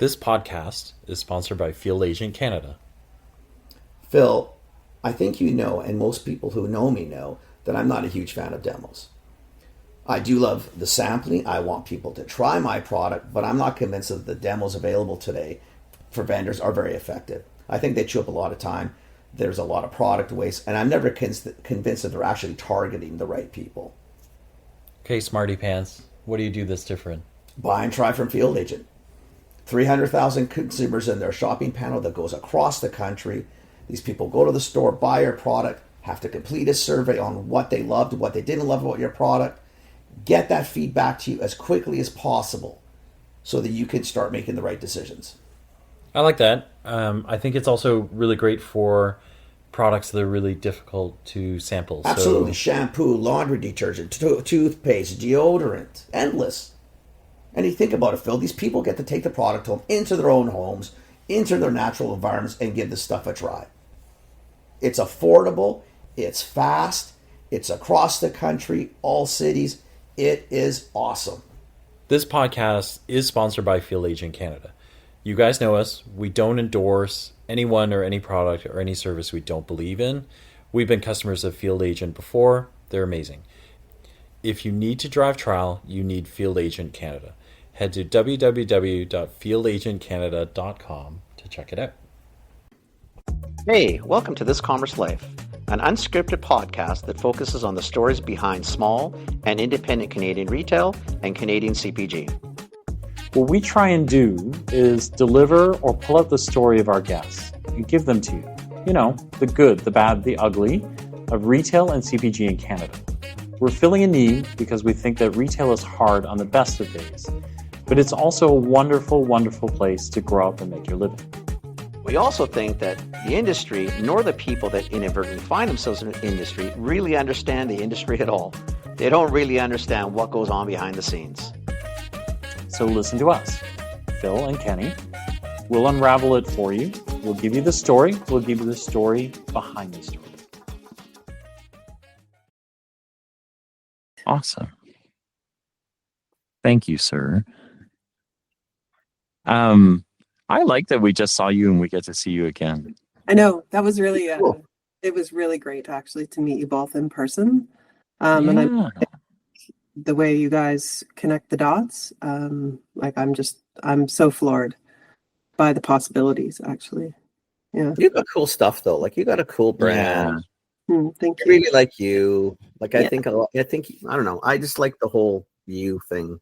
This podcast is sponsored by Field Agent Canada. Phil, I think you know, and most people who know me know, that I'm not a huge fan of demos. I do love the sampling. I want people to try my product, but I'm not convinced that the demos available today for vendors are very effective. I think they chew up a lot of time. There's a lot of product waste, and I'm never convinced that they're actually targeting the right people. Okay, Smarty Pants, what do you do that's different? Buy and try from Field Agent. 300,000 consumers in their shopping panel that goes across the country. These people go to the store, buy your product, have to complete a survey on what they loved, what they didn't love about your product. Get that feedback to you as quickly as possible so that you can start making the right decisions. I like that. I think it's also really great for products that are really difficult to sample. Absolutely. Shampoo, laundry detergent, toothpaste, deodorant, endless. And you think about it, Phil, these people get to take the product home into their own homes, into their natural environments, and give this stuff a try. It's affordable, it's fast, it's across the country, all cities. It is awesome. This podcast is sponsored by Field Agent Canada. You guys know us. We don't endorse anyone or any product or any service we don't believe in. We've been customers of Field Agent before. They're amazing. If you need to drive trial, you need Field Agent Canada. Head to www.fieldagentcanada.com to check it out. Hey, welcome to This Commerce Life, an unscripted podcast that focuses on the stories behind small and independent Canadian retail and Canadian CPG. What we try and do is deliver or pull out the story of our guests and give them to you. You know, the good, the bad, the ugly of retail and CPG in Canada. We're filling a need because we think that retail is hard on the best of days, but it's also a wonderful, wonderful place to grow up and make your living. We also think that the industry, nor the people that inadvertently find themselves in the industry, really understand the industry at all. They don't really understand what goes on behind the scenes. So listen to us, Phil and Kenny. We'll unravel it for you. We'll give you the story. We'll give you the story behind the story. Awesome. Thank you, sir. I like that we just saw you and we get to see you again. I know that was really, Cool. it was really great actually to meet you both in person. And the way you guys connect the dots, I'm so floored by the possibilities actually. Yeah. You got cool stuff though. Like you got a cool brand. Thank I you. really like you. Like I Yeah. think I don't know. I just like the whole you thing.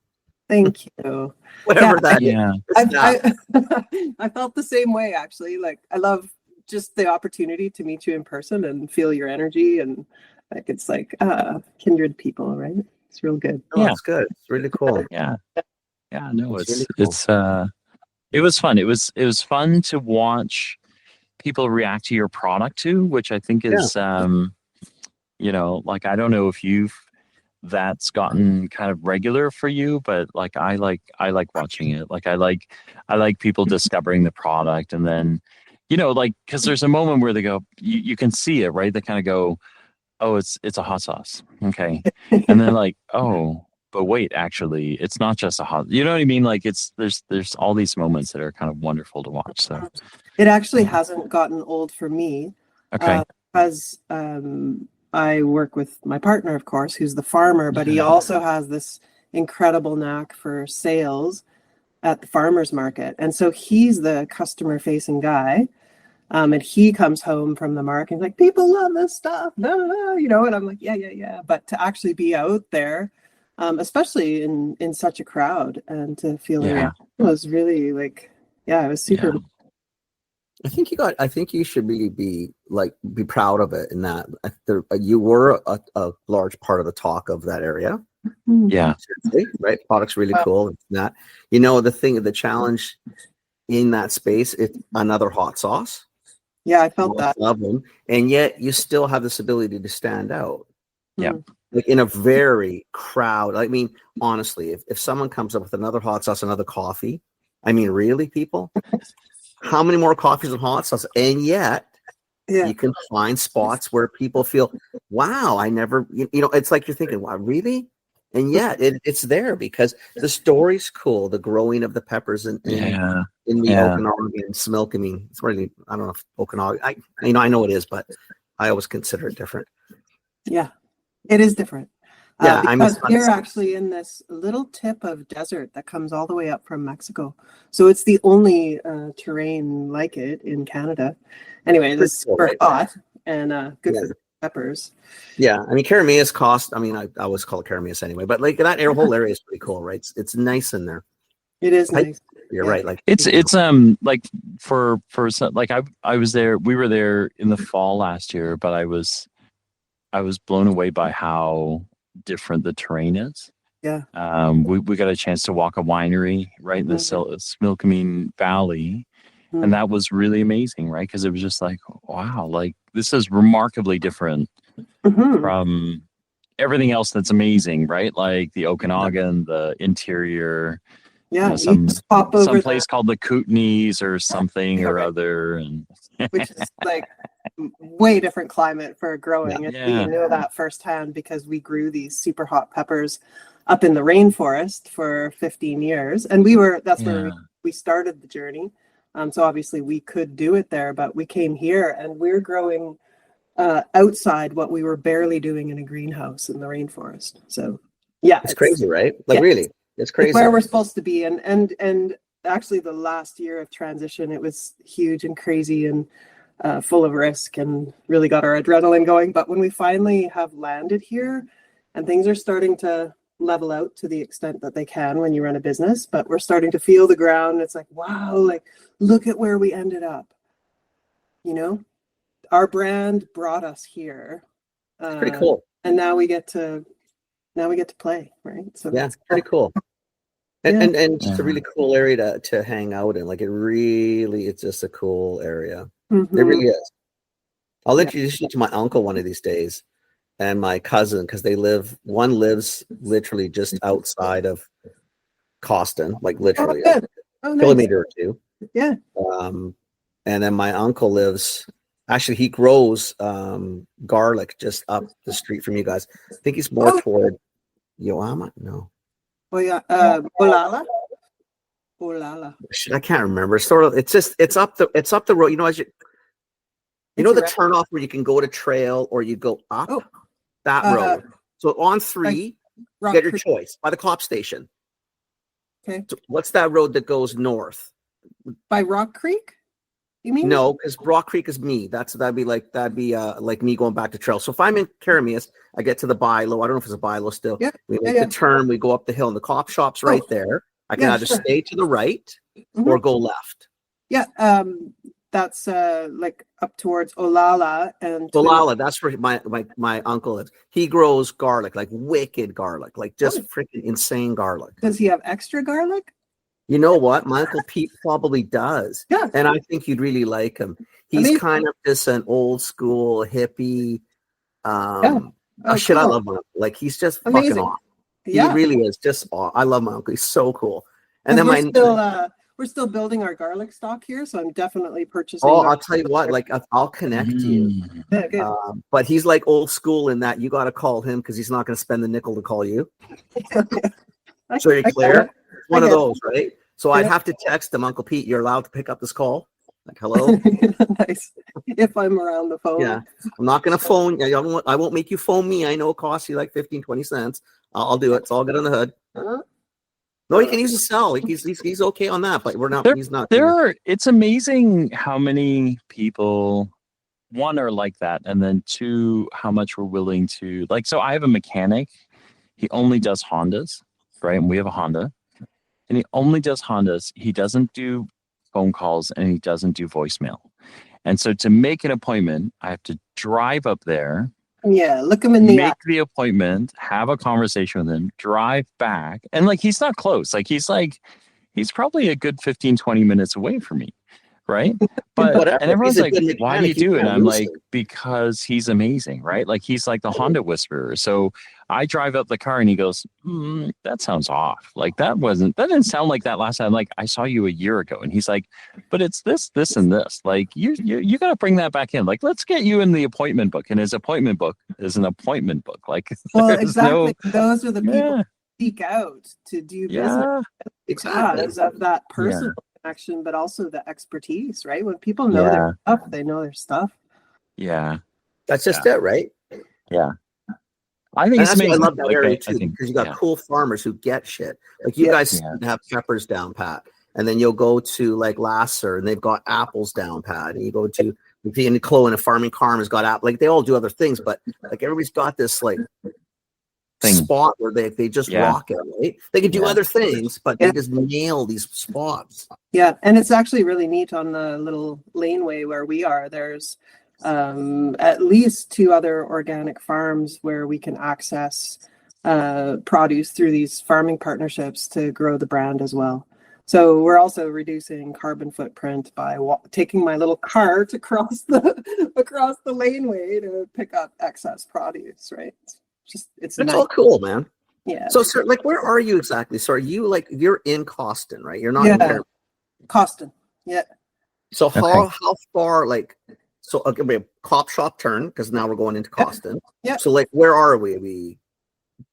Thank you. Whatever Yeah, that is. Yeah. It's not- I felt the same way actually. Like I love just the opportunity to meet you in person and feel your energy and like it's like kindred people, right? It's real good. Oh, Yeah. it's good. It's really cool. Yeah. Yeah. No, It's it's really cool. it was fun. It was fun to watch people react to your product too, which I think is you know, like I don't know if that's gotten kind of regular for you, but like I like watching it. Like I like people discovering the product and then, you know, like because there's a moment where they go, you can see it, right? They kind of go, oh, it's a hot sauce, okay, and then like, oh, but wait, actually, it's not just a hot. You know what I mean? Like there's all these moments that are kind of wonderful to watch. So It actually hasn't gotten old for me. okay, Because I work with my partner, of course, who's the farmer, but he also has this incredible knack for sales at the farmer's market. And so he's the customer facing guy. And he comes home from the market and like, people love this stuff, blah, blah, blah, you know, and I'm like, yeah. But to actually be out there, especially in such a crowd and to feel the reaction was really like, yeah, it was super. Yeah. I think you should really be proud of it in that you were a large part of the talk of that area. yeah, Right. Product's really cool. And that, you know, the challenge in that space, it's another hot sauce. Yeah, I felt that. Love them, and yet you still have this ability to stand out. yeah, Like in a very crowd. I mean, honestly, if someone comes up with another hot sauce, another coffee, I mean, really, people, how many more coffees and hot sauce? And yet you can find spots where people feel, wow, I never, you know, it's like you're thinking, wow, really? And yet it's there because the story's cool. The growing of the peppers in the Okanagan and Similkameen. It's really, I don't know if Okanagan. I know it is, but I always consider it different. Yeah, it is different. Yeah, because we're actually in this little tip of desert that comes all the way up from Mexico. So it's the only terrain like it in Canada. Anyway, it's super hot and good for peppers. Yeah, I mean, Carameas cost. I mean, I always call it Carameas anyway, but like that whole area is pretty cool, right? It's nice in there. It is nice. You're right. Like it's like for like I was there. We were there in the fall last year, but I was blown away by how different the terrain is. Yeah. We got a chance to walk a winery right in the Similkameen Valley. And that was really amazing, right? Because it was just like, wow, like this is remarkably different from everything else that's amazing, right? Like the Okanagan, the interior, yeah, some place called the Kootenays or something or other, and which is like way different climate for growing. And we know that firsthand because we grew these super hot peppers up in the rainforest for 15 years, and that's where we started the journey. So obviously we could do it there, but we came here and we're growing outside what we were barely doing in a greenhouse in the rainforest. So yeah, it's crazy, right? Like really, it's crazy. It's where we're supposed to be. And actually the last year of transition, it was huge and crazy and full of risk and really got our adrenaline going. But when we finally have landed here and things are starting to level out to the extent that they can when you run a business, but we're starting to feel the ground. It's like, wow, like look at where we ended up. You know, our brand brought us here. It's pretty cool. And now we get to play, right? So yeah, it's pretty cool. And just a really cool area to hang out in. Like it's just a cool area. It really is. I'll introduce you to my uncle one of these days. And my cousin, because one lives literally just outside of Coston, like literally a kilometer or two. Yeah. And then my uncle he grows garlic just up the street from you guys. I think he's more toward Yoama. No. Oh yeah. Olala. I can't remember. It's up the road. You know, the turnoff where you can go to trail or you go up. That road. So on 3, get your choice by the Clop station. Okay. So what's that road that goes north? By Rock Creek? You mean? No, because Rock Creek is me. That'd be like me going back to trail. So if I'm in Carameas, I get to the Bilo. I don't know if it's a Bilo still. Yeah. We make the turn. We go up the hill, and the Clop shop's right there. I can either stay to the right or go left. Yeah. That's like up towards Olala and Olala. That's where my uncle lives. He grows garlic, like wicked garlic, like just freaking insane garlic. Does he have extra garlic? You know what? My Uncle Pete probably does. Yeah. And I think you'd really like him. He's kind of just an old school hippie. I love my uncle. Like he's just fucking awesome. Yeah. He really is just I love my uncle. He's so cool. And then we're still building our garlic stock here, so I'm definitely purchasing. Oh, I'll tell you what, like I'll connect you. Yeah, good. But he's like old school in that you got to call him because he's not going to spend the nickel to call you. So you're clear? One of those, right? So I'd have to text him, Uncle Pete, you're allowed to pick up this call. Like, hello? Nice. If I'm around the phone. Yeah. I'm not going to phone. I won't make you phone me. I know it costs you like 15, 20 cents. I'll do it. It's all good on the hood. No, he can use a cell. He's okay on that, but he's not. It's amazing how many people, one, are like that, and then two, how much we're willing to like. So I have a mechanic. He only does Hondas, right? And we have a Honda, and he only does Hondas. He doesn't do phone calls and he doesn't do voicemail. And so to make an appointment, I have to drive up there. Yeah, look him in the make the appointment, have a conversation with him, drive back. And like he's not close. He's probably a good 15, 20 minutes away from me. right? But Whatever. and everyone's He's a like, good why do you mechanic. He do it? And can't I'm lose like, it. because he's amazing, right? Like he's like the Honda whisperer. So I drive up the car and he goes, that sounds off. Like that didn't sound like that last time. Like I saw you a year ago. And he's like, but it's this and this. Like you got to bring that back in. Like let's get you in the appointment book. And his appointment book is an appointment book. Like Well, there's exactly. no, Those are the people yeah, who seek out to do business yeah, Exactly. because of that personal connection, but also the expertise, right? When people know yeah, their stuff, they know their stuff. yeah, That's just it, right? yeah. I think And it's that's why I amazing. love that Like area I too, think, because you got yeah, cool farmers who get shit. Like you Yeah. guys Yeah. have peppers down pat, and then you'll go to like Lasser and they've got apples down pat, and you go to and Chloe and a farming farm has got apple. Like they all do other things, but like everybody's got this like Thing. spot where they just rock it, right? They can do other things, but they just nail these spots. Yeah, and it's actually really neat on the little laneway where we are. There's at least 2 other organic farms where we can access produce through these farming partnerships to grow the brand as well. So we're also reducing carbon footprint by taking my little cart across the laneway to pick up excess produce, right? It's That's nice. all cool, man. Yeah. So, sir, like, where are you exactly? So, are you like you're in Coston, right? You're not in there. Coston. Yeah. So how far, like, so okay, we have cop shop turn because now we're going into Coston. Yeah. So like, where are we? Are we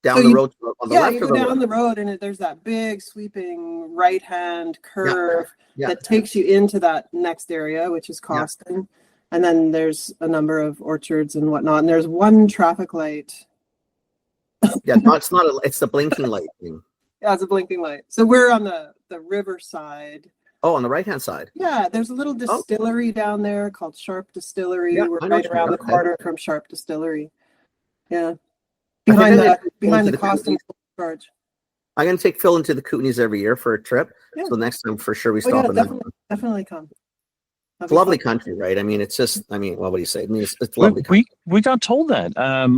down the road on the left? You go down the road and there's that big sweeping right-hand curve that takes you into that next area, which is Coston. Yeah. And then there's a number of orchards and whatnot. And there's one traffic light. Yeah, no, it's not. It's the blinking light thing. Yeah, it's a blinking light. So we're on the river side. Oh, on the right-hand side. Yeah, there's a little distillery down there called Sharp Distillery. Yeah, we're right around the corner from Sharp Distillery. Yeah, behind the Coston storage. I'm gonna take Phil into the Kootenays every year for a trip. Yeah. So next time for sure we stop in definitely come. It's lovely country, right? I mean, it's just, I mean, well, what do you say? I mean, it's lovely country. We got told that.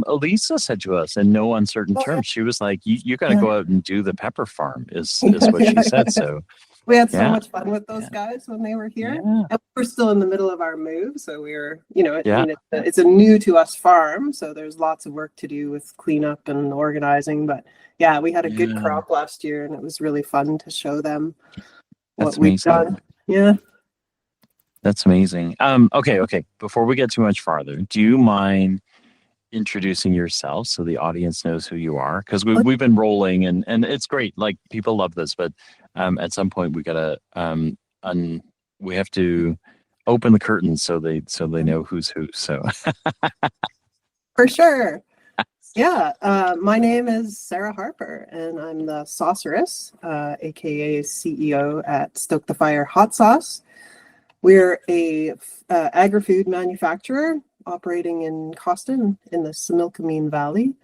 Elisa said to us in no uncertain terms, she was like, you got to go out and do the pepper farm is what she said. So we had so much fun with those guys when they were here. Yeah. And we're still in the middle of our move. So we were, I mean, it's a new to us farm. So there's lots of work to do with cleanup and organizing. But yeah, we had a good crop last year and it was really fun to show them what we've done. Yeah. That's amazing. Okay. Before we get too much farther, do you mind introducing yourself so the audience knows who you are? Because we've been rolling and it's great. Like people love this, but at some point we gotta we have to open the curtains so they know who's who. So for sure. Yeah, my name is Sarah Harper, and I'm the Sauceress, aka CEO at Stoke The Fire Hot Sauce. We're a agri-food manufacturer operating in Coston in the Similkameen Valley.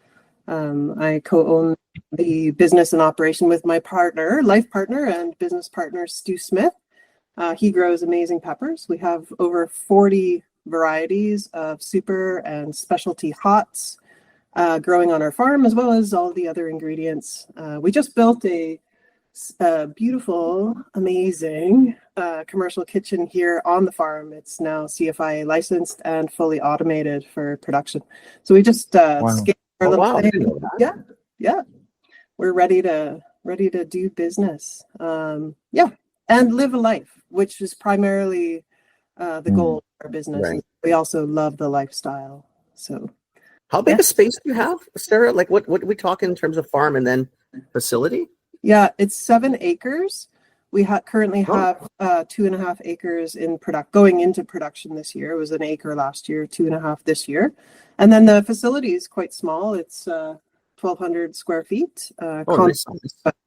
I co-own the business and operation with my life partner and business partner, Stu Smith. He grows amazing peppers. We have over 40 varieties of super and specialty hots growing on our farm, as well as all the other ingredients. We just built a beautiful, amazing commercial kitchen here on the farm. It's now CFIA licensed and fully automated for production. So we just scaled our little thing. Yeah. We're ready to do business. And live a life, which is primarily the goal of our business. Right. We also love the lifestyle. So how big a space do you have, Sarah? Like what are we talking in terms of farm and then facility? Yeah, it's 7 acres. We currently have 2.5 acres going into production this year. It was 1 acre last year, 2.5 this year. And then the facility is quite small. It's 1,200 square feet. Nice.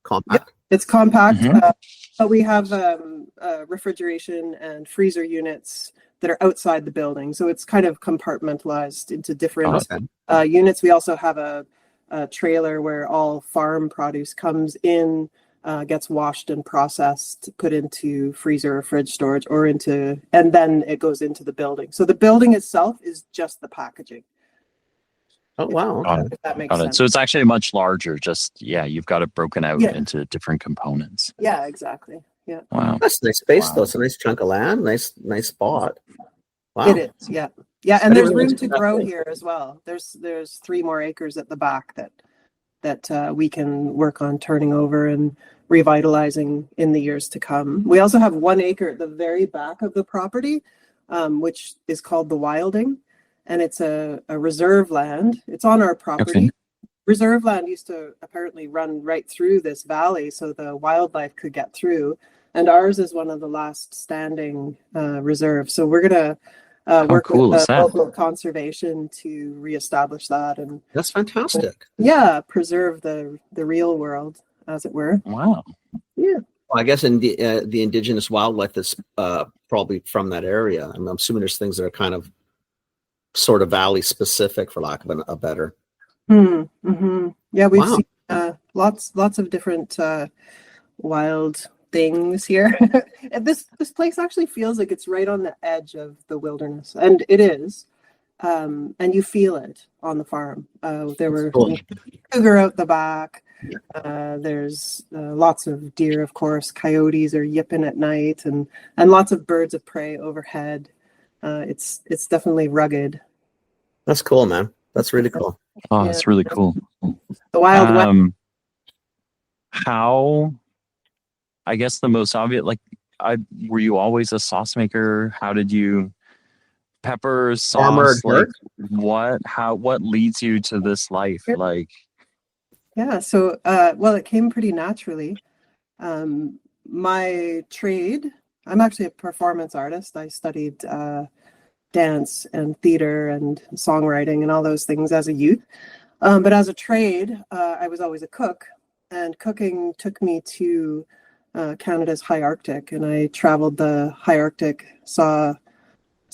Compact. Yeah, it's compact, but we have refrigeration and freezer units that are outside the building. So it's kind of compartmentalized into different units. We also have a trailer where all farm produce comes in, gets washed and processed, put into freezer or fridge storage and then it goes into the building. So the building itself is just the packaging. Oh, wow. If that makes sense. So it's actually much larger. Just, you've got it broken out into different components. Yeah, exactly. Yeah. Wow. That's a nice space, Wow. though. It's a nice chunk of land. Nice spot. Wow. It is, yeah. Yeah, I and didn't there's realize room it to was that grow big. here as well. There's 3 more acres at the back that we can work on turning over and revitalizing in the years to come. We also have 1 acre at the very back of the property, which is called the Wilding, and it's a reserve land. It's on our property. Okay. Reserve land used to apparently run right through this valley so the wildlife could get through. And ours is one of the last standing reserves. So we're going to work cool with is that? local conservation to reestablish that and That's fantastic. preserve the real world, as it were. Wow. Yeah. Well, I guess in the indigenous wildlife that's probably from that area. I'm assuming there's things that are kind of sort of valley specific, for lack of a better. Mm-hmm. Yeah, we've Wow. seen lots of different wild things here. And this place actually feels like it's right on the edge of the wilderness, and it is. And you feel it on the farm. There were Cool. cougar out the back. There's lots of deer, of course. Coyotes are yipping at night, and lots of birds of prey overhead. It's definitely rugged. That's cool, man. That's really cool. Oh, Yeah. that's really cool. The Wild West. How, I guess the most obvious, like, were you always a sauce maker? How did you, peppers, Armored sauce, like, Heart? what leads you to this life? Like, Yeah, so well, it came pretty naturally. My trade, I'm actually a performance artist. I studied dance and theater and songwriting and all those things as a youth. But as a trade, I was always a cook, and cooking took me to Canada's high Arctic, and I traveled the high Arctic, saw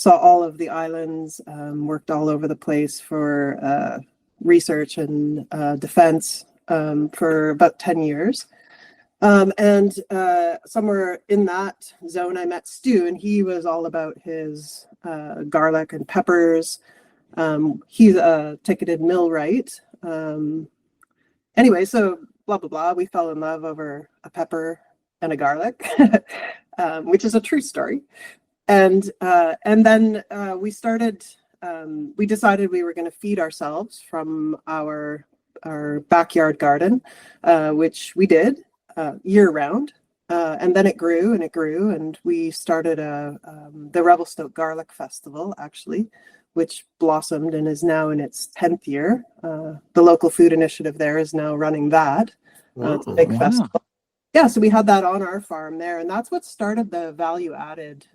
all of the islands, worked all over the place for research and defense for about 10 years. And somewhere in that zone, I met Stu, and he was all about his garlic and peppers. He's a ticketed millwright. Anyway, so blah, blah, blah. We fell in love over a pepper and a garlic, which is a true story. And then we started, we decided we were going to feed ourselves from our backyard garden, which we did year round. And then it grew and it grew, and we started the Revelstoke Garlic Festival, actually, which blossomed and is now in its 10th year. The local food initiative there is now running that. It's a big festival. Yeah, so we had that on our farm there, and that's what started the value-added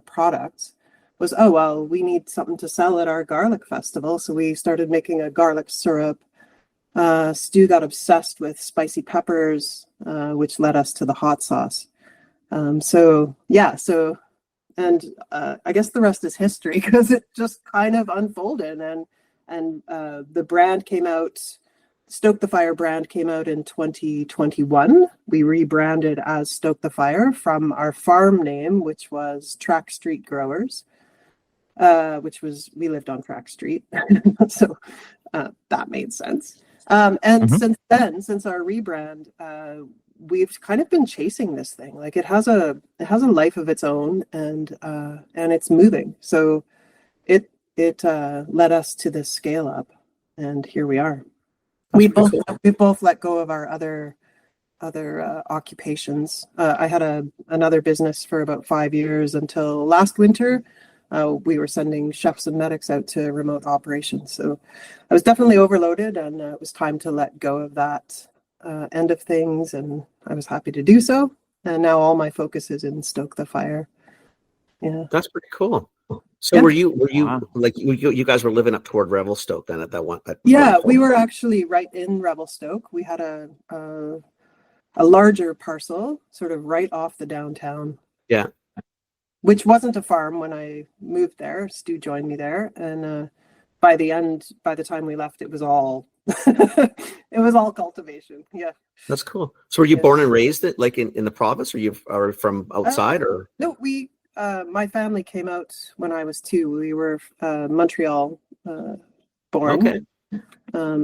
products. Was, oh, well, we need something to sell at our garlic festival, so we started making a garlic syrup. Stu got obsessed with spicy peppers, which led us to the hot sauce. And I guess the rest is history, because it just kind of unfolded, and the brand came out. Stoke The Fire brand came out in 2021. We rebranded as Stoke The Fire from our farm name, which was Track Street Growers, we lived on Track Street. So that made sense. Since then, since our rebrand, we've kind of been chasing this thing. Like, it has a life of its own, and it's moving. So it led us to this scale up, and here we are. We both let go of our other occupations. I had another business for about 5 years until last winter. We were sending chefs and medics out to remote operations. So I was definitely overloaded, and it was time to let go of that end of things, and I was happy to do so. And now all my focus is in Stoke the Fire. Yeah, that's pretty cool. So were you like you guys were living up toward Revelstoke then at that one? We were actually right in Revelstoke. We had a larger parcel, sort of right off the downtown. Yeah. Which wasn't a farm when I moved there. Stu joined me there, and by the time we left, it was all cultivation. Yeah, that's cool. So were you born and raised like in the province, or you are from outside, or no? My family came out when I was 2. We were Montreal born. Okay.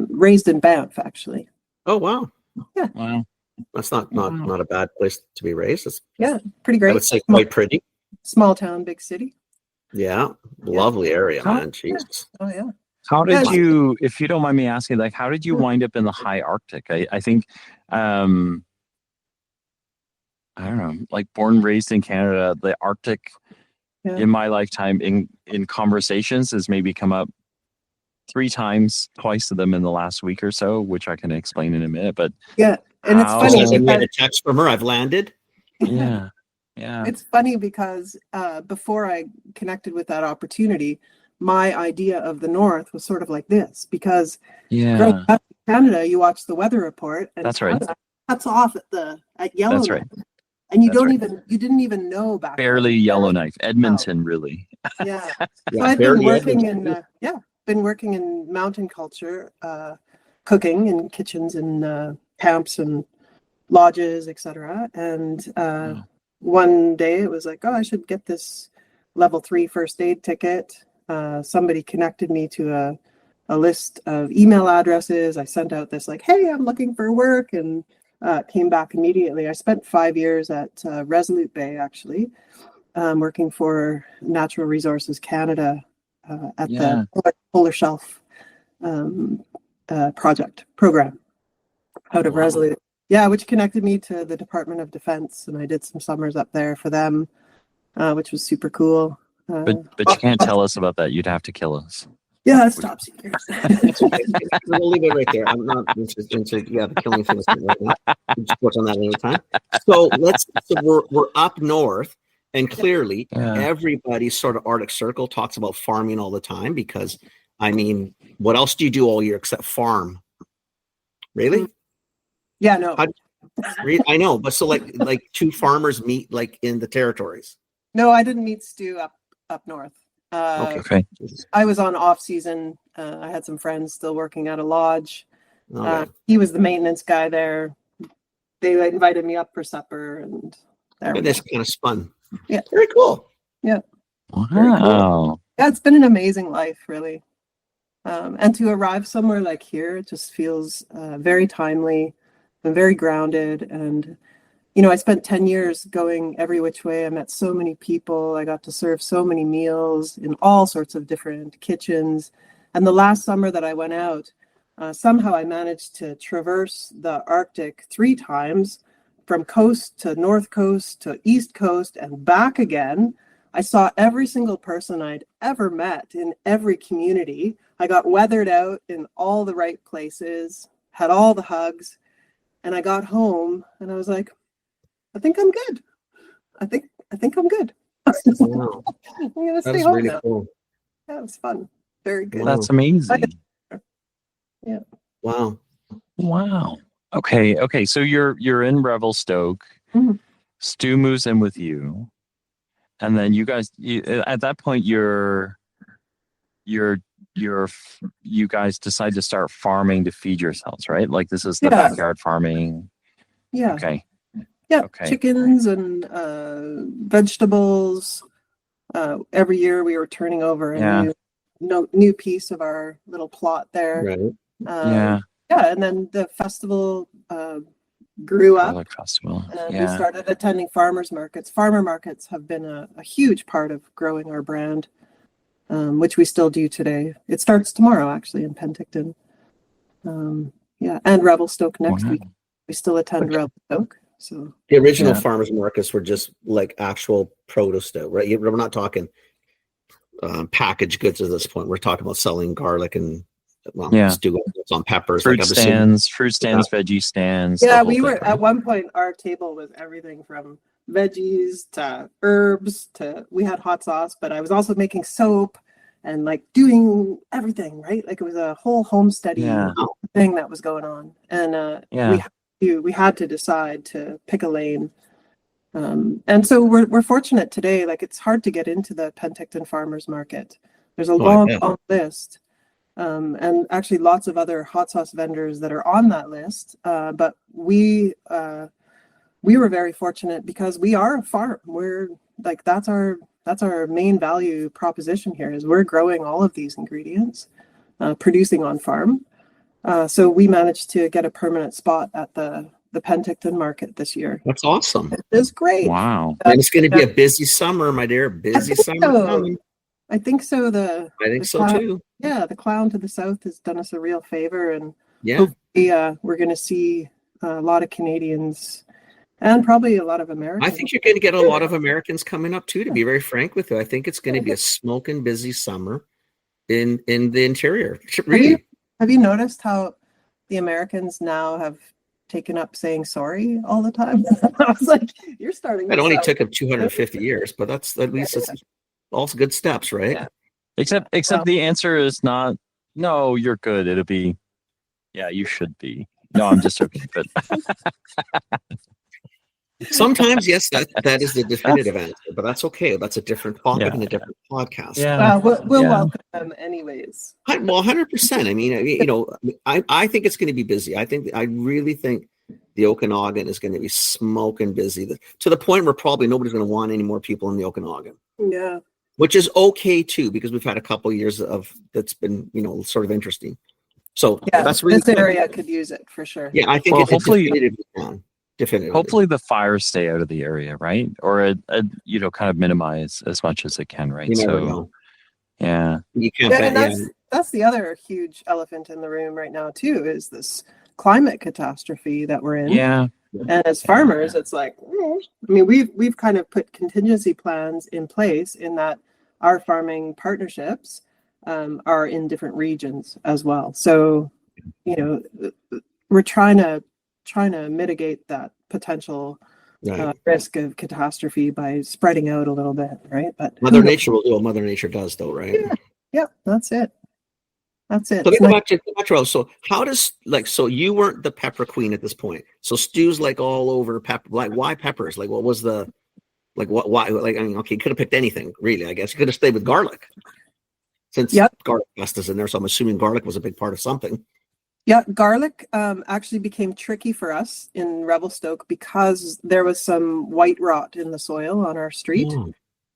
Raised in Banff, actually. Oh wow. Yeah. Wow. That's not a bad place to be raised. It's, Yeah, pretty great. I would say quite pretty. Small town, big city. Yeah, lovely area, man. Jesus. Oh yeah. How did you, if you don't mind me asking, like, how did you wind up in the high Arctic? I think, I don't know, like born and raised in Canada, the Arctic in my lifetime in conversations has maybe come up 3 times, twice of them in the last week or so, which I can explain in a minute. But yeah, and it's funny. I get a text from her. I've landed. Yeah. It's funny because before I connected with that opportunity, my idea of the North was sort of like this, because growing up in Canada, you watch the weather report and that's right. Cuts off at Yellowknife. That's right. And you didn't even know back barely then. Yellowknife, Edmonton, really. Yeah. So I've been working in mountain culture, cooking in kitchens and camps and lodges, etc. And one day it was like, oh, I should get this level 3 first aid ticket. Somebody connected me to a list of email addresses. I sent out this like, hey, I'm looking for work, and came back immediately. I spent 5 years at Resolute Bay, actually, working for Natural Resources Canada at the Polar Shelf program out of Resolute. Yeah, which connected me to the Department of Defense, and I did some summers up there for them, which was super cool. But you can't tell us about that. You'd have to kill us. Yeah, it's top secret. We'll leave it right there. I'm not into the killing things right now. We'll just work on that another time. So we're up north, and clearly everybody sort of Arctic Circle talks about farming all the time, because I mean, what else do you do all year except farm? Really? Yeah, no. I know, but so like 2 farmers meet like in the territories. No, I didn't meet Stu up north. Okay. I was on off season. I had some friends still working at a lodge. He was the maintenance guy there. They invited me up for supper, and this kind of spun. Yeah, very cool. Yeah. Wow. Cool. Yeah, it's been an amazing life, really. And to arrive somewhere like here, it just feels very timely and very grounded. And I spent 10 years going every which way. I met so many people. I got to serve so many meals in all sorts of different kitchens. And the last summer that I went out, somehow I managed to traverse the Arctic 3 times, from coast to north coast to east coast and back again. I saw every single person I'd ever met in every community. I got weathered out in all the right places, had all the hugs, and I got home and I was like, I think I'm good. I think I'm good. Wow. I'm gonna stay home really now. Cool. Yeah, it was fun. Very good. That's amazing. Yeah. Wow. Okay. So you're in Revelstoke. Mm-hmm. Stu moves in with you, and then you guys. At that point, you guys decide to start farming to feed yourselves, right? Like this is the backyard farming. Yeah. Okay. Yeah. Okay. Chickens and vegetables. Every year we were turning over a new piece of our little plot there. Right. Yeah, and then the festival grew up. Festival. And we started attending farmers markets. Farmer markets have been a huge part of growing our brand, which we still do today. It starts tomorrow, actually, in Penticton. And Revelstoke next week. We still attend Revelstoke. So the original farmers markets were just like actual produce, though, right? We're not talking packaged goods at this point. We're talking about selling garlic and stew on peppers, fruit stands, veggie stands. Yeah, we were at one point. Our table was everything from veggies to herbs to we had hot sauce, but I was also making soap and like doing everything, right? Like it was a whole homesteading thing that was going on, and we had to decide to pick a lane. And so we're fortunate today. Like it's hard to get into the Penticton Farmers Market. There's a long list. And actually lots of other hot sauce vendors that are on that list. But we were very fortunate because we are a farm. We're like, that's our main value proposition here is we're growing all of these ingredients, producing on farm. So we managed to get a permanent spot at the the Penticton market this year. That's awesome. It is great. Wow. And it's going to be a busy summer, my dear. Busy summer coming. I think so. I think so clown, too. Yeah, the clown to the south has done us a real favor, and Yeah. hopefully, we're going to see a lot of Canadians and probably a lot of Americans. I think you're going to get a lot of Americans coming up too, to be very frank with you. I think it's going to be a smoking busy summer in the interior. Really. Have you noticed how the Americans now have taken up saying sorry all the time? I was like, you're starting. It only took them 250 years, but that's at least it's all good steps, right? Yeah. Except the answer is not, no, you're good. It'll be, yeah, you should be. No, I'm just joking. But sometimes, yes, that is the definitive answer, but that's okay. That's a different topic and a different podcast. Yeah. We'll welcome them anyways. Well, 100%. I mean, I think it's going to be busy. I really think the Okanagan is going to be smoking busy to the point where probably nobody's going to want any more people in the Okanagan. Yeah. Which is okay too, because we've had a couple of years of that's been, sort of interesting. So that's really this area could use it for sure. Yeah, I think hopefully, definitively. Hopefully the fires stay out of the area, right? Or kind of minimize as much as it can, right? You never know. Yeah. You can't that's the other huge elephant in the room right now too, is this climate catastrophe that we're in. Yeah. And as farmers, it's like, I mean, we've kind of put contingency plans in place in that our farming partnerships are in different regions as well. So, we're trying to mitigate that potential risk of catastrophe by spreading out a little bit, right? But Mother Nature will do what Mother Nature does, though, right? Yeah, that's it. That's it. So go back to so how does so you weren't the pepper queen at this point. So Stu's like all over pepper. Like, why peppers? Like, what was the why? Like, I mean, okay, you could have picked anything, really. I guess you could have stayed with garlic, since garlic dust is in there. So I'm assuming garlic was a big part of something. Yeah, garlic actually became tricky for us in Revelstoke because there was some white rot in the soil on our street.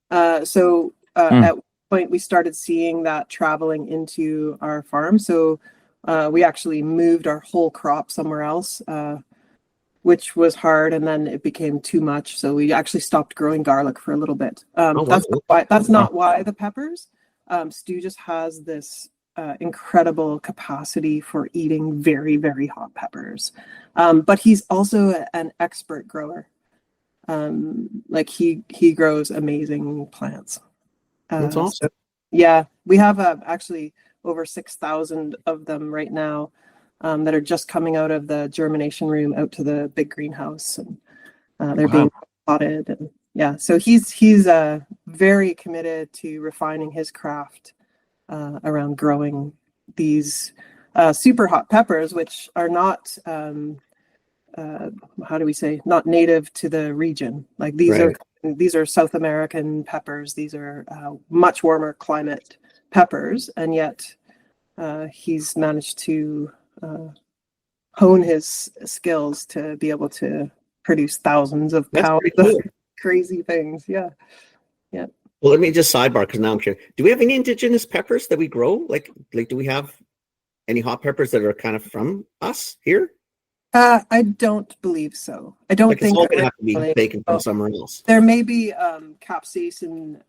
At one point we started seeing that traveling into our farm. So we actually moved our whole crop somewhere else, which was hard, and then it became too much. So we actually stopped growing garlic for a little bit. That's not why the peppers. Stu just has this incredible capacity for eating very, very hot peppers. But he's also an expert grower. He grows amazing plants. That's awesome. We have actually over 6,000 of them right now that are just coming out of the germination room out to the big greenhouse, and they're being potted. And so he's very committed to refining his craft around growing these super hot peppers, which are not not native to the region. Like these are South American peppers. These are much warmer climate peppers, and yet he's managed to hone his skills to be able to produce thousands of pounds of crazy things. Yeah. Well, let me just sidebar, because now I'm curious. Do we have any indigenous peppers that we grow? Like, do we have any hot peppers that are kind of from us here? I don't believe so. I don't think it's all going to have to be taken from somewhere else. There may be capsaicin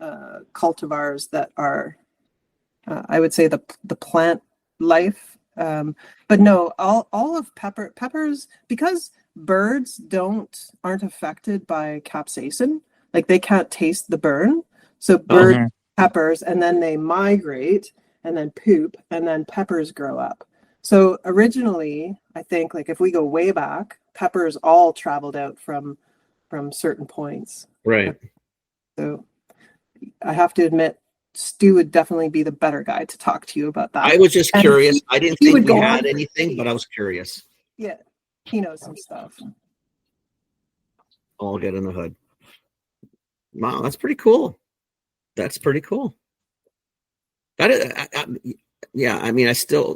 cultivars that are, I would say, the plant life. But no, all of peppers, because birds aren't affected by capsaicin. Like, they can't taste the burn. So birds peppers, and then they migrate and then poop, and then peppers grow up. So originally, I think, like, if we go way back, peppers all traveled out from certain points. Right. So I have to admit, Stu would definitely be the better guy to talk to you about that. I was just curious. I didn't think we had anything, but I was curious. Yeah, he knows some stuff. All get in the hood. Wow, that's pretty cool. That is,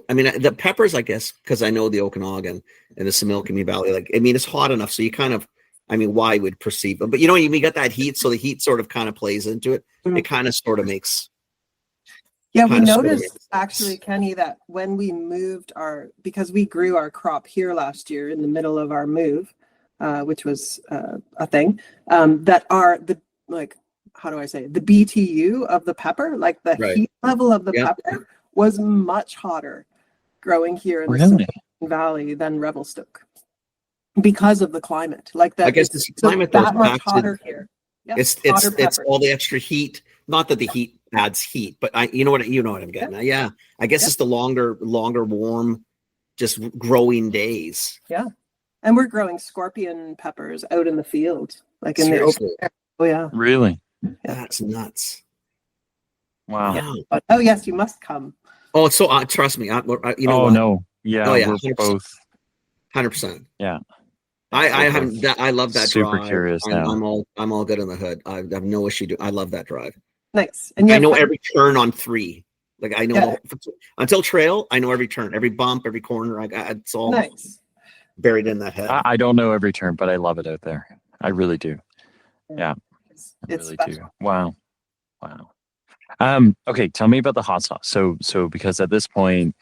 the peppers, I guess, because I know the Okanagan and the Similkameen Valley, it's hot enough, so you kind of, why would perceive them, but you got that heat, so the heat sort of kind of plays into it. It kind of sort of makes. Yeah, we noticed actually, Kenny, that when we moved because we grew our crop here last year in the middle of our move, which was a thing, that are the, like, how do I say, the BTU of the pepper, like the Right. heat level of the Yeah. pepper was much hotter growing here in the Really? Similkameen Valley than Revelstoke because of the climate. Like that, I guess it's this climate that goes much back to hotter here. Yeah, it's hotter it's pepper. all the extra heat. Not that the heat adds heat, but you know what I'm getting at. Yeah, I guess it's the longer warm, just growing days. Yeah, and we're growing scorpion peppers out in the field, like in the Seriously, open air. Oh yeah, Really? that's nuts. Wow. Wow. but oh yes, you must come. Oh, it's so trust me. You know Oh what? no. Yeah, Oh yeah, we're 100%. both. 100%. Yeah. I We're haven't. both That, I love that super drive. curious now. I'm all good in the hood. I have no issue. I love that drive. Nice, and I yeah, know every turn on 3. Like I know Yeah. until trail. I know every turn, every bump, every corner. It's all nice. buried in that head. I don't know every turn, but I love it out there. I really do. Yeah, It's I really special. do. Wow. Okay, tell me about the hot sauce. So because at this point,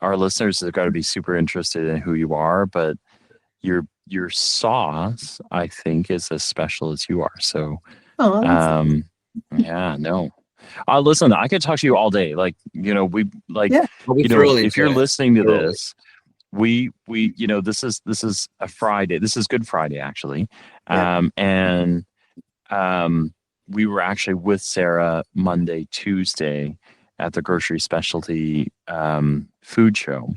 our listeners have got to be super interested in who you are, but your sauce, I think, is as special as you are. So, Oh, that's yeah, no. Listen, I could talk to you all day. Like, we like, Yeah. if you're listening to Thoroughly. this, we this is a Friday. This is Good Friday, actually. Yeah. And we were actually with Sarah Monday, Tuesday at the grocery specialty food show.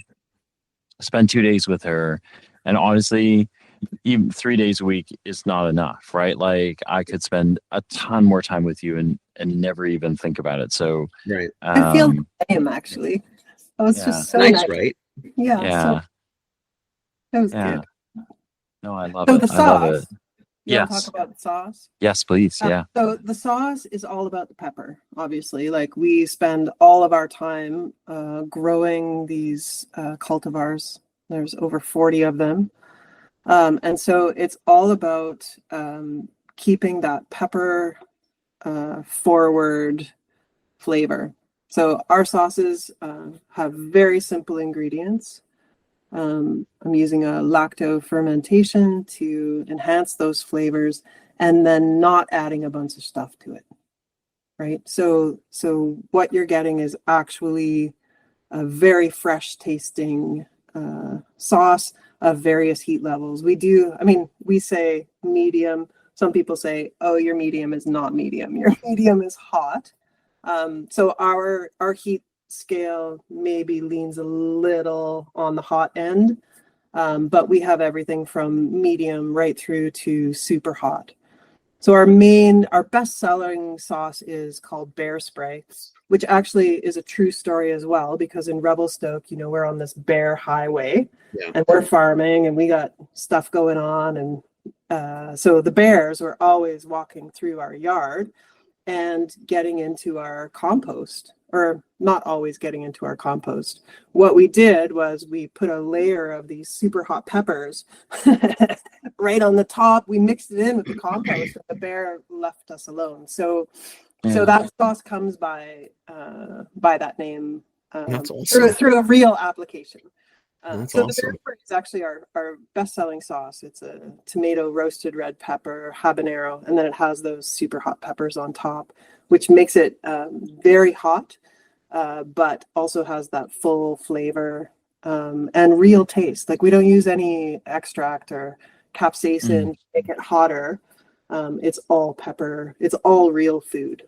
Spent 2 days with her, and honestly, even 3 days a week is not enough, right? Like I could spend a ton more time with you and never even think about it. So Right. I feel the same actually. That was just so Nice, nice. right? Yeah. yeah, So that was yeah. good. No, I love So it. the I love it. sauce. You want to Yes. talk about the sauce? Yes, please. Yeah. So the sauce is all about the pepper, obviously. Like we spend all of our time growing these cultivars. There's over 40 of them. And so it's all about keeping that pepper forward flavor. So our sauces have very simple ingredients. I'm using a lacto fermentation to enhance those flavors and then not adding a bunch of stuff to it. Right. So what you're getting is actually a very fresh tasting sauce of various heat levels. We say medium. Some people say, oh, your medium is not medium. Your medium is hot. So our heat scale maybe leans a little on the hot end, but we have everything from medium right through to super hot. So our best-selling sauce is called Bear Spray, which actually is a true story as well, because in Revelstoke, we're on this bear highway, and we're farming, and we got stuff going on, and so the bears were always walking through our yard and getting into our compost, or not always getting into our compost. What we did was we put a layer of these super hot peppers right on the top. We mixed it in with the compost, and the bear left us alone. So that sauce comes by that name That's awesome. through a real application. That's so awesome. the Bear Spray is actually our best-selling sauce. It's a tomato roasted red pepper, habanero, and then it has those super hot peppers on top, which makes it very hot, but also has that full flavor and real taste. Like we don't use any extract or capsaicin to make it hotter. It's all pepper. It's all real food.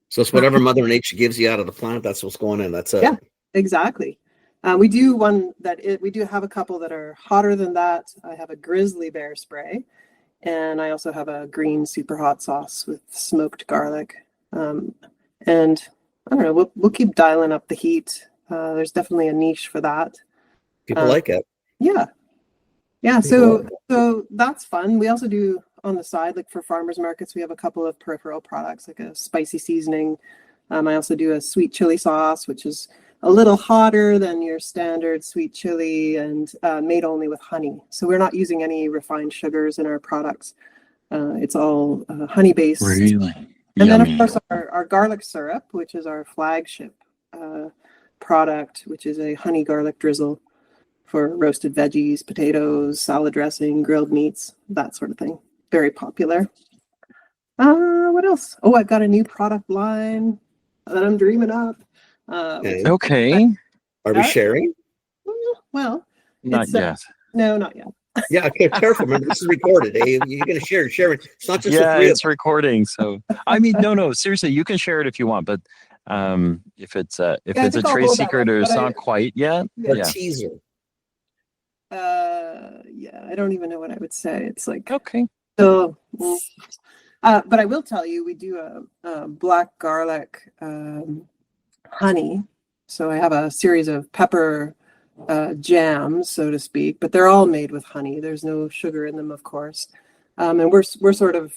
So it's whatever Mother Nature gives you out of the plant. That's what's going in. That's it. Yeah, exactly. We do have a couple that are hotter than that. I have a grizzly bear spray, and I also have a green super hot sauce with smoked garlic. And I don't know, we'll keep dialing up the heat. There's definitely a niche for that. People like it. Yeah. So that's fun. We also do on the side, like for farmers markets, we have a couple of peripheral products, like a spicy seasoning. I also do a sweet chili sauce, which is a little hotter than your standard sweet chili and made only with honey. So we're not using any refined sugars in our products. It's all honey-based. Really? And Yummy. then, of course, our garlic syrup, which is our flagship product, which is a honey garlic drizzle for roasted veggies, potatoes, salad dressing, grilled meats, that sort of thing. Very popular. What else? Oh, I've got a new product line that I'm dreaming up. Okay. Are we sharing? Well, Not yet. No, not yet. Yeah, okay, careful. Remember, this is recorded. Eh? You're going to share it. It's not just Yeah, the three it's recording. So, I mean, no, seriously, you can share it if you want, but if it's a trade secret or it's not quite yet, a teaser. Yeah, I don't even know what I would say. It's like, okay. So, but I will tell you, we do a black garlic honey. So I have a series of pepper jams, so to speak, but they're all made with honey. There's no sugar in them, of course. And we're sort of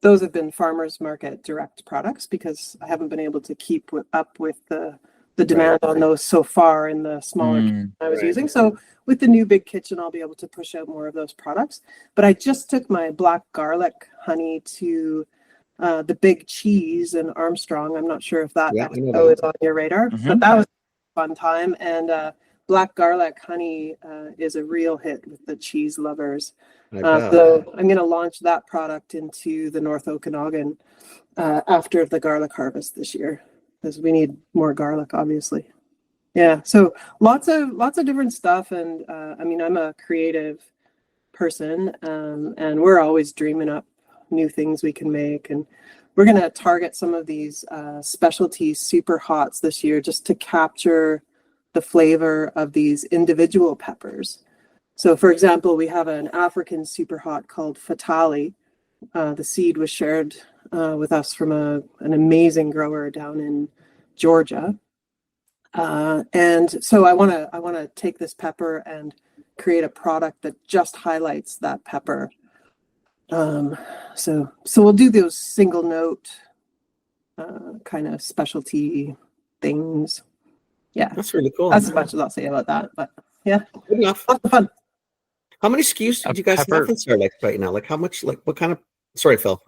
those have been farmers market direct products because I haven't been able to keep up with the demand on those so far in the smaller kitchen I was using. So with the new big kitchen, I'll be able to push out more of those products. But I just took my black garlic honey to the Big Cheese in Armstrong. I'm not sure if that is on your radar, but that was a fun time. And black garlic honey is a real hit with the cheese lovers. So I'm going to launch that product into the North Okanagan after the garlic harvest this year, because we need more garlic, obviously. Yeah, so lots of different stuff, and I mean, I'm a creative person, and we're always dreaming up new things we can make, and we're going to target some of these specialty super hots this year just to capture the flavor of these individual peppers. So, for example, we have an African super hot called Fatali. The seed was shared with us from an amazing grower down in Georgia. And so I want to take this pepper and create a product that just highlights that pepper. So we'll do those single note kind of specialty things. Yeah, that's really cool. That's as much as I'll say about that. But yeah, good enough. Lots of fun. How many SKUs do you guys have in Sarah right now? Like how much? Like what kind of? Sorry, Phil.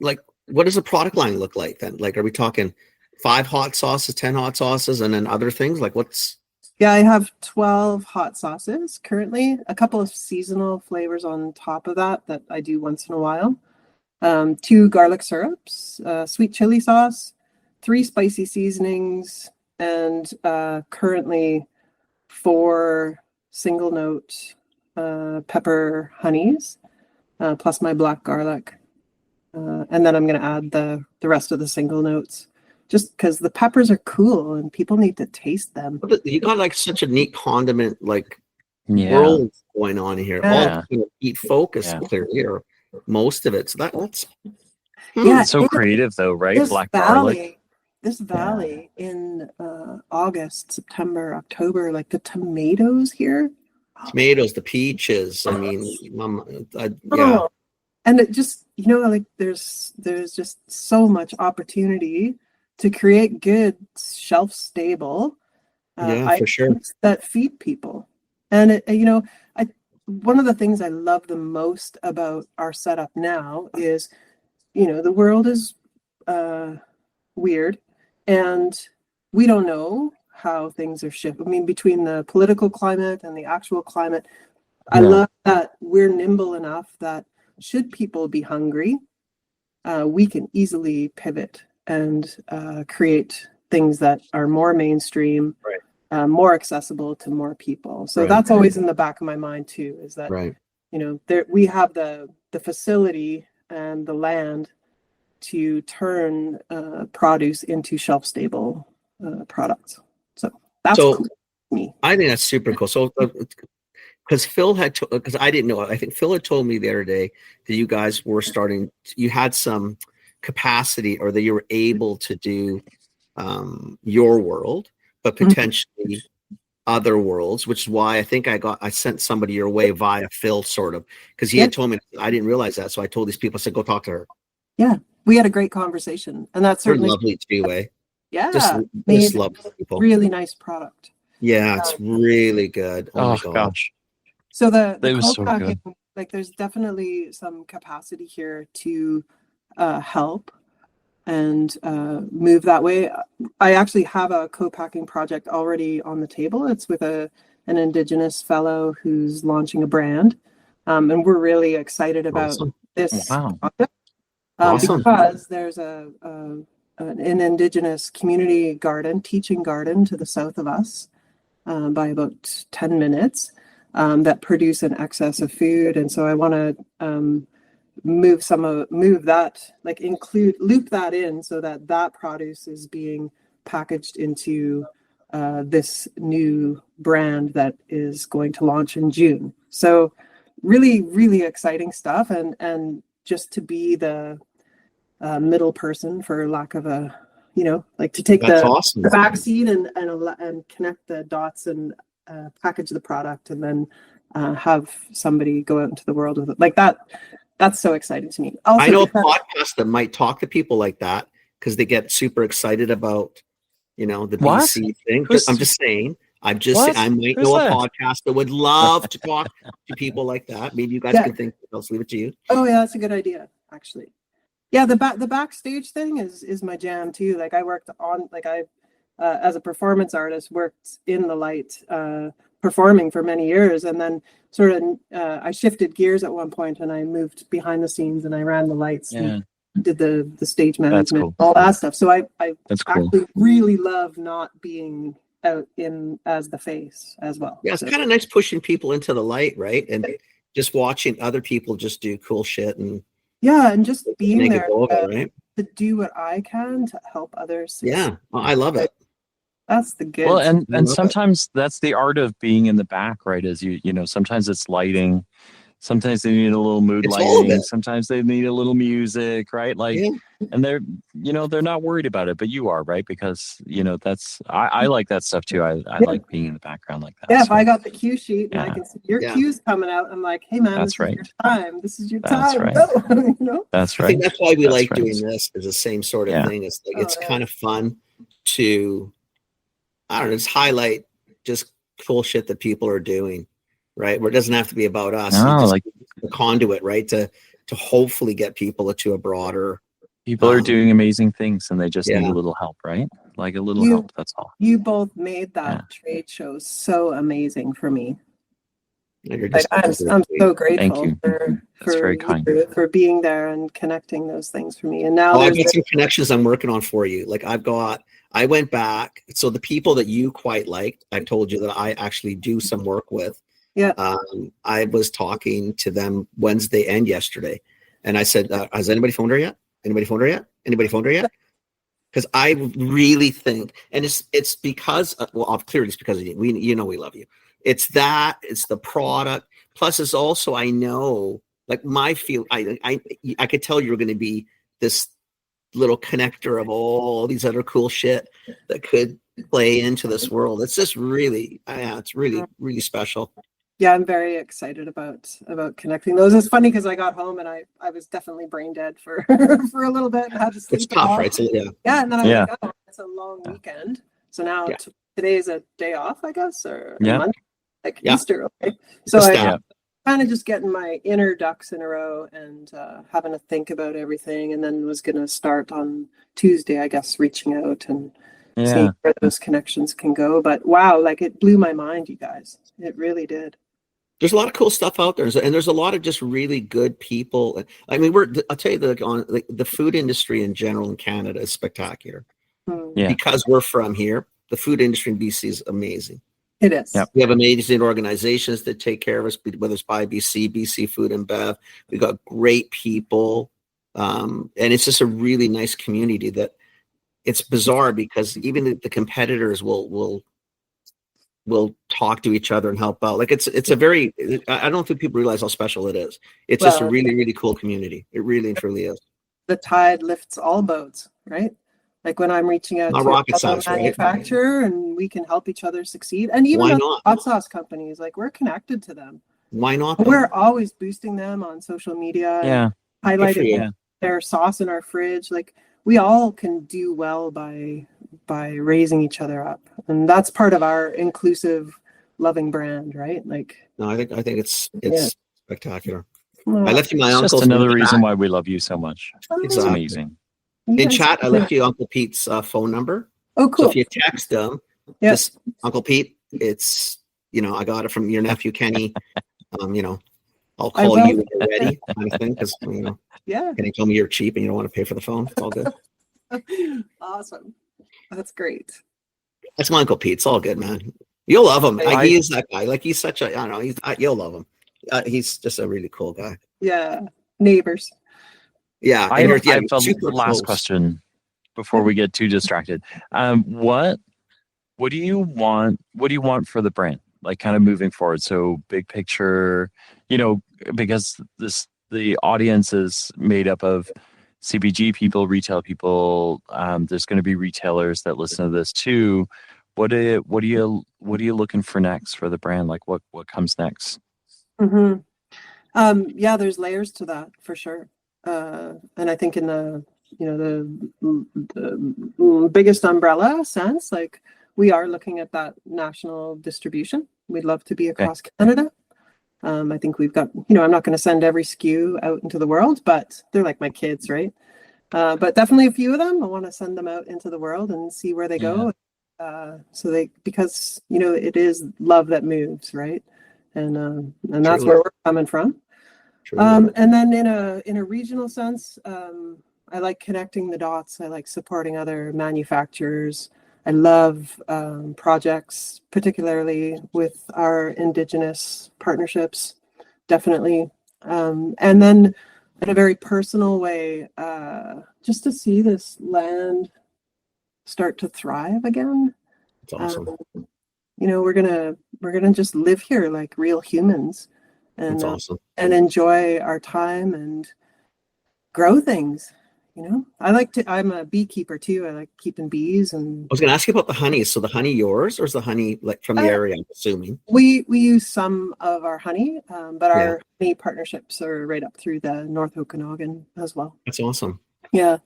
Like what does a product line look like then? Like are we talking 5 hot sauces, 10 hot sauces, and then other things? Like what's? Yeah, I have 12 hot sauces currently. A couple of seasonal flavors on top of that I do once in a while. 2 garlic syrups, sweet chili sauce, 3 spicy seasonings, and currently 4 single note pepper honeys, plus my black garlic. And then I'm going to add the rest of the single notes, just because the peppers are cool and people need to taste them. You got like such a neat condiment world going on here. All eat focused clearly, or most of it. So that's it's so creative though, right? Black garlic. This valley in August, September, October, like the tomatoes here. Tomatoes, the peaches. I mean, and it just like there's just so much opportunity to create good shelf stable for sure, that feed people. And one of the things I love the most about our setup now is the world is weird and we don't know how things are shifting. I mean, between the political climate and the actual climate, I love that we're nimble enough that should people be hungry, we can easily pivot and create things that are more mainstream, more accessible to more people. So that's always in the back of my mind too, is that we have the facility and the land to turn produce into shelf stable products. So that's cool to me. I think that's super cool. So because Phil because I didn't know, I think Phil had told me the other day that you guys were you had some capacity, or that you were able to do your world, but potentially other worlds, which is why I think I sent somebody your way via Phil, sort of, because he had told me. I didn't realize that, so I told these people, I said, go talk to her. Yeah, we had a great conversation, and that's certainly lovely too. Yeah, just love people. Really nice product. Yeah, it's really good. Oh my gosh. So the so good. Like there's definitely some capacity here to help and move that way. I actually have a co-packing project already on the table. It's with a an Indigenous fellow who's launching a brand. And we're really excited about Awesome. this Wow. project, Awesome. because there's an Indigenous community garden, teaching garden to the south of us, by about 10 minutes, that produce an excess of food. And so I want to loop that in so that produce is being packaged into this new brand that is going to launch in June. So really, really exciting stuff. And just to be the middle person, for lack of a, like to take That's the awesome. back seat and connect the dots and package the product, and then have somebody go out into the world with it like that. That's so exciting to me. Also, I know a podcast that might talk to people like that because they get super excited about, the What? BC thing. Who's- I'm just saying. I What? might Who's know a that? podcast that would love to talk to people like that. Maybe you guys Yeah. can think. I'll leave it to you. Oh yeah, that's a good idea, actually. Yeah, the backstage thing is my jam too. Like I worked on, like I as a performance artist worked in the light, performing for many years, and then sort of I shifted gears at one point and I moved behind the scenes and I ran the lights and did the stage management, cool. all that stuff. So I That's cool. actually really love not being out in as the face as well. Yeah, it's So, kind of nice pushing people into the light, right? And just watching other people just do cool shit and yeah, and just being make there it go over, right? to do what I can to help others succeed. Yeah, well, I love it. That's the good. Well, I and love it. sometimes that's the art of being in the back, right? As sometimes it's lighting, sometimes they need a little mood It's all of lighting, it. sometimes they need a little music, right? Like, Yeah. and they're not worried about it, but you are, right? Because that's I like that stuff too. I like being in the background like that. Yeah, if so, I got the cue sheet and I Yeah. can see your Yeah. cues coming out, I'm like, hey man, That's this right. is your time. This is your That's time. right. Go. that's I right. think that's why we That's like right. doing this. Is the same sort of Yeah. thing. It's like it's Oh, yeah. kind of fun to, I don't know, just highlight just cool shit that people are doing, right? Where it doesn't have to be about us. No, You just like the conduit, right? To hopefully get people to a broader. people are um, doing amazing things and they just need yeah. a little help, right? Like a little You- help. That's all. You both made that Yeah. trade show so amazing for me. You're Like just- I'm so grateful you. for That's very kind. for being there and connecting those things for me. And now Oh, I've there's got some connections I'm working on for you. Like I went back. So the people that you quite liked, I told you that I actually do some work with. Yeah. I was talking to them Wednesday and yesterday. And I said, has anybody phoned her yet? Anybody phoned her yet? Anybody phoned her yet? Because I really think, and it's because, clearly it's because of you. We love you. It's the product. Plus it's also, I know, like my feel, I could tell you're going to be this little connector of all these other cool shit that could play into this world. It's just really, it's really, really special. yeah, I'm very excited about connecting those. It's funny because I got home and I was definitely brain dead for for a little bit and had to sleep. It's tough, off. right? So, yeah. Yeah, and then I'm Yeah. like, oh, it's a long weekend. So now Yeah. today is a day off, I guess, or Yeah. Monday, like Yeah. Easter. Okay, so Just I that. kind of just getting my inner ducks in a row and having to think about everything, and then was going to start on Tuesday, I guess, reaching out and Yeah. seeing where those connections can go. But wow, like it blew my mind, you guys. It really did. There's a lot of cool stuff out there, and there's a lot of just really good people. I mean, I'll tell you the food industry in general in Canada is spectacular. Yeah. Because we're from here. The food industry in BC is amazing. It is. Yep. We have amazing organizations that take care of us, whether it's by BC Food and Bev. We've got great people, and it's just a really nice community. That it's bizarre because even the competitors will talk to each other and help out. Like it's a very, I don't think people realize how special it is. It's just a Well, really, really cool community. It really and truly is. The tide lifts all boats, right? Like when I'm reaching out Not to rocket a science, right? manufacturer and we can help each other succeed. And even Why other not? hot sauce companies, like we're connected to them. Why not? though? We're always boosting them on social media, and Yeah. Good for highlighting you. their sauce in our fridge. Like we all can do well by raising each other up. And that's part of our inclusive, loving brand, right? Like No, I think it's Yeah. spectacular. well, I left you my It's uncle's just another phone reason chat. why we love you so much. It's Exactly. amazing. you In guys- chat. I left you Uncle Pete's phone number. Oh, So cool. if you text him, Yeah. just Uncle Pete, it's I got it from your nephew Kenny. I'll I call will. you when you're ready, kind of thing. Because Yeah. Kenny told me you're cheap and you don't want to pay for the phone. It's all good. Awesome. That's great. That's my Uncle Pete. It's all good, man. You'll love him. I- He is that guy. Like he's such a, I don't know. You'll love him. He's just a really cool guy. Yeah. Neighbors. Yeah. I And have you're a super last close. question before we get too distracted. What do you want? What do you want for the brand? Like kind of moving forward. So big picture, because the audience is made up of CPG people, retail people. There's going to be retailers that listen to this too. What are you looking for next for the brand? Like what comes next? Mm-hmm. Yeah, there's layers to that for sure. And I think in the biggest umbrella sense, like we are looking at that national distribution. We'd love to be across Canada. I think we've got, I'm not going to send every SKU out into the world, but they're like my kids, right? But definitely a few of them, I want to send them out into the world and see where they go. Because it is love that moves, right? And that's where we're coming from. And then in a regional sense, I like connecting the dots. I like supporting other manufacturers. I love projects, particularly with our Indigenous partnerships, definitely. And then in a very personal way, just to see this land start to thrive again. It's awesome. We're gonna just live here like real humans, and That's awesome. And enjoy our time and grow things. I'm a beekeeper too. I like keeping bees, and I was going to ask you about the honey. So the honey yours, or is the honey like from the area? I'm assuming we use some of our honey, but our honey partnerships are right up through the North Okanagan as well. That's awesome. Yeah.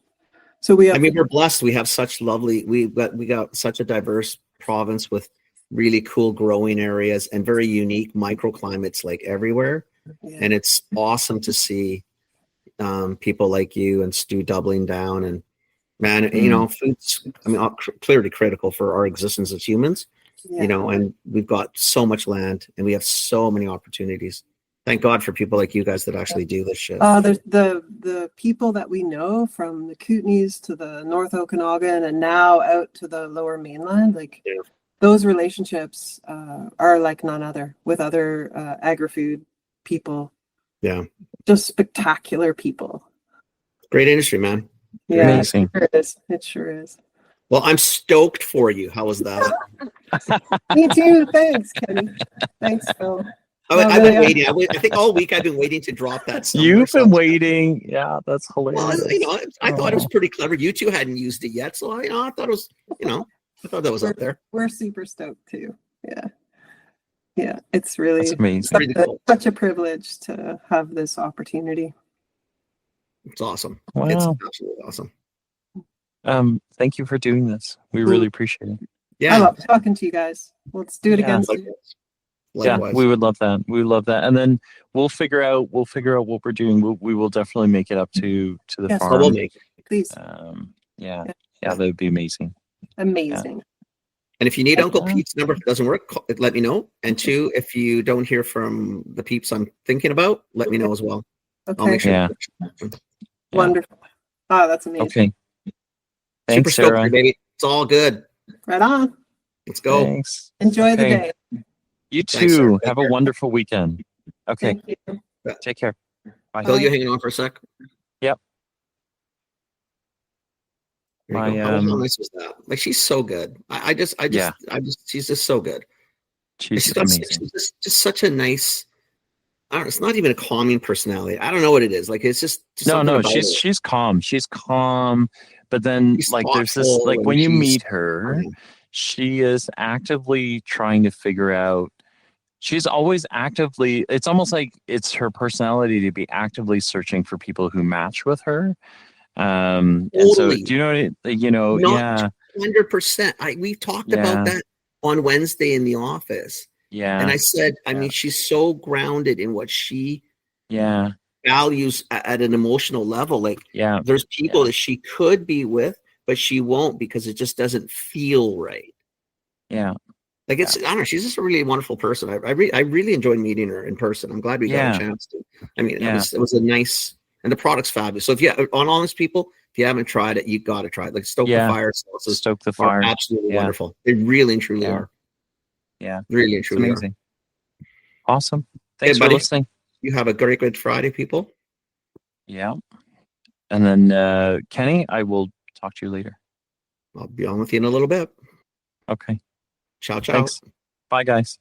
So we have. I mean, we're blessed. We have such lovely. We got such a diverse province with really cool growing areas and very unique microclimates like everywhere. Yeah. And it's awesome to see people like you and Stu doubling down. And man, food's clearly critical for our existence as humans. And we've got so much land and we have so many opportunities. Thank God for people like you guys that actually do this shit. The people that we know from the Kootenays to the North Okanagan and now out to the Lower Mainland, those relationships are like none other with other agri-food people. Yeah. Just spectacular people. Great industry, man. Yeah, amazing. It sure is. Well, I'm stoked for you. How was that? Me too. Thanks, Kenny. Thanks, Phil. I've been waiting. I think all week I've been waiting to drop that. You've been waiting. Yeah, that's hilarious. Well, I thought it was pretty clever. You two hadn't used it yet, so I thought it was, I thought that was up there. We're super stoked too. Yeah, it's really amazing. Such a privilege to have this opportunity. It's awesome. Wow. It's absolutely awesome. Thank you for doing this. We really appreciate it. Yeah. I love talking to you guys. Let's do it again soon. Likewise. Yeah, we would love that. We would love that. And then we'll figure out what we're doing. We will definitely make it up to the farm. We'll make it. Please. Yeah, that would be amazing. Amazing. Yeah. And if you need Uncle Pete's number, if it doesn't work, let me know. And two, if you don't hear from the peeps I'm thinking about, let me know as well. Okay. I'll make sure. Yeah. Wonderful. Oh, that's amazing. Okay. Thanks, Super Sarah. stoked, baby. It's all good. Right on. Let's go. Thanks. Enjoy the day. You too. Thanks, Sarah. Have a wonderful weekend. Okay. Thank you. Take care. Bye. Phil, you hanging on for a sec? Yep. How nice was that? Like, she's so good. She's just so good. She's amazing. She's just such a nice. I don't know, it's not even a calming personality. I don't know what it is. Like, it's just no. She's calm. She's calm. But then, she's there's this, when you meet her, she is actively trying to figure out. She's always actively. It's almost like it's her personality to be actively searching for people who match with her. And so, do you know what? Not 100%. We've talked about that on Wednesday in the office. Yeah. And I said, I mean, she's so grounded in what she values at an emotional level. Like, there's people that she could be with, but she won't because it just doesn't feel right. Yeah. Like I don't know, she's just a really wonderful person. I really enjoyed meeting her in person. I'm glad we got a chance to. I mean, it was a nice, and the product's fabulous. So if you, on honest people, if you haven't tried it, you got to try it. Like Stoke the Fire sauces Stoke the Fire, absolutely wonderful. They really and truly are. Yeah, really and truly amazing. Awesome. Thanks for buddy, listening. You have a great good Friday, people. Yeah, and then Kenny, I will talk to you later. I'll be on with you in a little bit. Okay. Ciao, ciao. Thanks. Bye, guys.